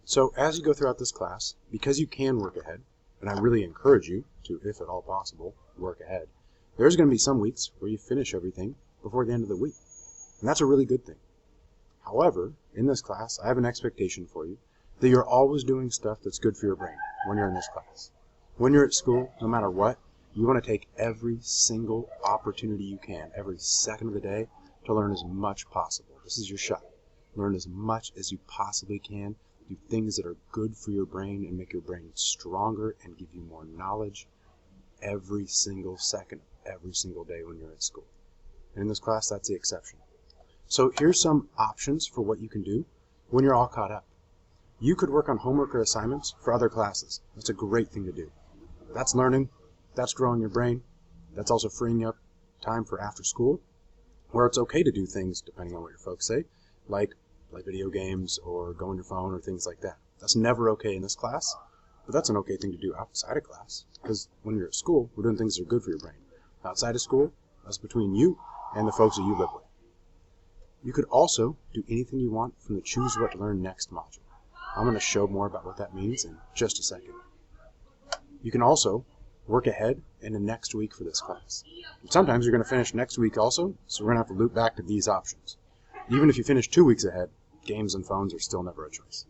So as you go throughout this class, because you can work ahead, and I really encourage you to, if at all possible, work ahead, there's going to be some weeks where you finish everything before the end of the week. And that's a really good thing. However, in this class, I have an expectation for you that you're always doing stuff that's good for your brain when you're in this class. When you're at school, no matter what, you want to take every single opportunity you can, every second of the day, to learn as much possible. This is your shot. Learn as much as you possibly can. Do things that are good for your brain and make your brain stronger and give you more knowledge every single second, every single day when you're at school. And in this class, that's the exception. So here's some options for what you can do when you're all caught up. You could work on homework or assignments for other classes. That's a great thing to do. That's learning. That's growing your brain. That's also freeing up time for after school, where it's okay to do things, depending on what your folks say, like play video games or go on your phone or things like that. That's never okay in this class, but that's an okay thing to do outside of class, because when you're at school, we're doing things that are good for your brain. Outside of school, that's between you and the folks that you live with. You could also do anything you want from the Choose What to Learn Next module. I'm going to show more about what that means in just a second. You can also work ahead in the next week for this class. And sometimes you're going to finish next week also, so we're going to have to loop back to these options. Even if you finish 2 weeks ahead, games and phones are still never a choice.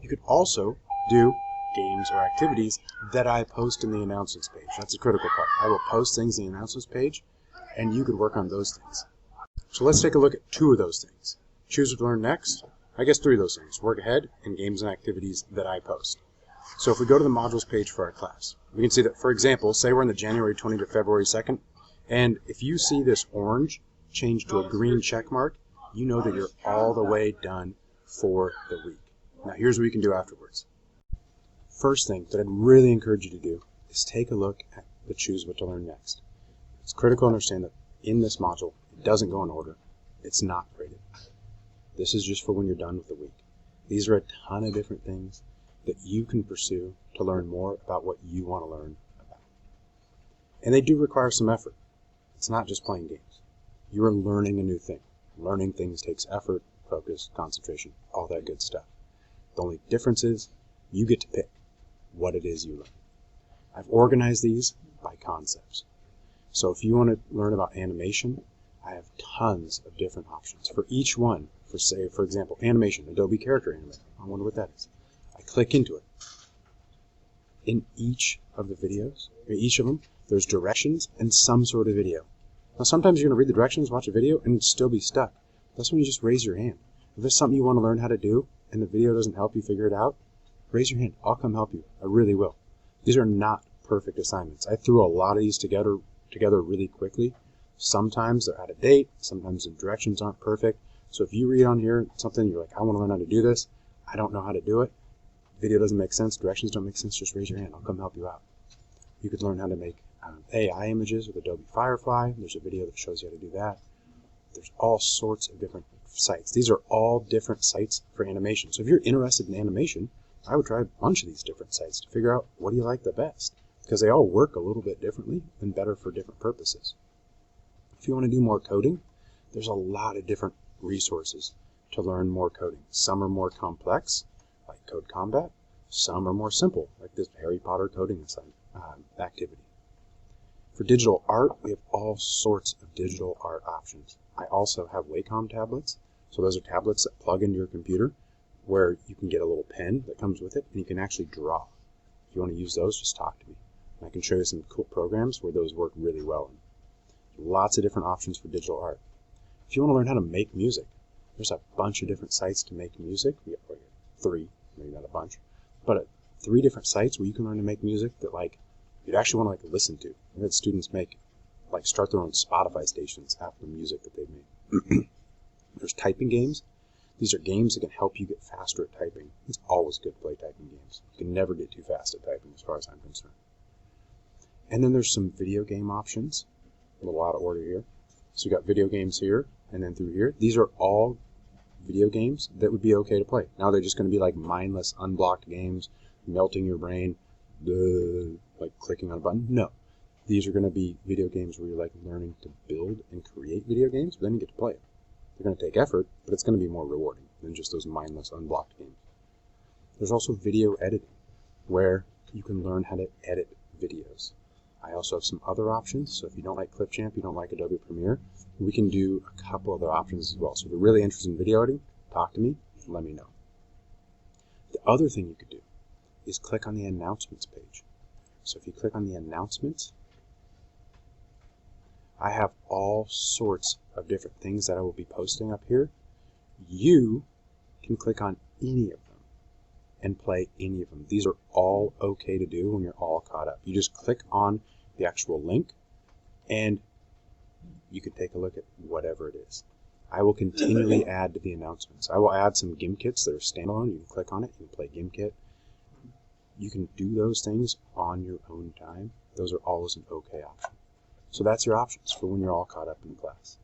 You could also do games or activities that I post in the announcements page. That's the critical part. I will post things in the announcements page, and you could work on those things. So let's take a look at 2 of those things. Choose what to learn next. I guess 3 of those things. Work ahead and games and activities that I post. So if we go to the modules page for our class, we can see that, for example, say we're in the January 20 to February 2nd, and if you see this orange change to a green check mark, you know that you're all the way done for the week. Now here's what you can do afterwards. First thing that I'd really encourage you to do is take a look at the Choose What to Learn Next. It's critical to understand that in this module, it doesn't go in order. It's not graded. This is just for when you're done with the week. These are a ton of different things that you can pursue to learn more about what you want to learn about. And they do require some effort. It's not just playing games. You are learning a new thing. Learning things takes effort, focus, concentration, all that good stuff. The only difference is you get to pick what it is you learn. I've organized these by concepts. So if you want to learn about animation, I have tons of different options. For each one, for example, animation, Adobe Character Animator. I wonder what that is. I click into it. In each of the videos, in each of them, there's directions and some sort of video. Now sometimes you're going to read the directions, watch a video, and still be stuck. That's when you just raise your hand. If there's something you want to learn how to do, and the video doesn't help you figure it out, raise your hand. I'll come help you. I really will. These are not perfect assignments. I threw a lot of these together really quickly. Sometimes they're out of date. Sometimes the directions aren't perfect. So if you read on here something, you're like, I want to learn how to do this. I don't know how to do it. Video doesn't make sense. Directions don't make sense. Just raise your hand. I'll come help you out. You could learn how to make AI images with Adobe Firefly. There's a video that shows you how to do that. There's all sorts of different sites. These are all different sites for animation. So if you're interested in animation, I would try a bunch of these different sites to figure out what do you like the best, because they all work a little bit differently and better for different purposes. If you want to do more coding, there's a lot of different resources to learn more coding. Some are more complex, like Code Combat. Some are more simple, like this Harry Potter coding activity. For digital art, we have all sorts of digital art options. I also have Wacom tablets. So those are tablets that plug into your computer where you can get a little pen that comes with it and you can actually draw. If you want to use those, just talk to me. And I can show you some cool programs where those work really well. Lots of different options for digital art. If you want to learn how to make music, there's a bunch of different sites to make music. We have 3, maybe not a bunch, but 3 different sites where you can learn to make music that you'd actually want to listen to. I've had students start their own Spotify stations after the music that they've made. There's typing games. These are games that can help you get faster at typing. It's always good to play typing games. You can never get too fast at typing as far as I'm concerned. And then there's some video game options. A little out of order here. So we got video games here and then through here. These are all video games that would be okay to play. Now they're just going to be mindless, unblocked games, melting your brain, like clicking on a button. No. These are going to be video games where you're learning to build and create video games, but then you get to play it. They're going to take effort, but it's going to be more rewarding than just those mindless, unblocked games. There's also video editing, where you can learn how to edit videos. I also have some other options, so if you don't like Clipchamp, you don't like Adobe Premiere, we can do a couple other options as well. So if you're really interested in video editing, talk to me, let me know. The other thing you could do is click on the announcements page. So if you click on the announcements, I have all sorts of different things that I will be posting up here. You can click on any of them and play any of them. These are all okay to do when you're all caught up. You just click on the actual link and you can take a look at whatever it is. I will continually add to the announcements. I will add some GimKits that are standalone. You can click on it, you can play GimKit. You can do those things on your own time. Those are always an okay option. So that's your options for when you're all caught up in class.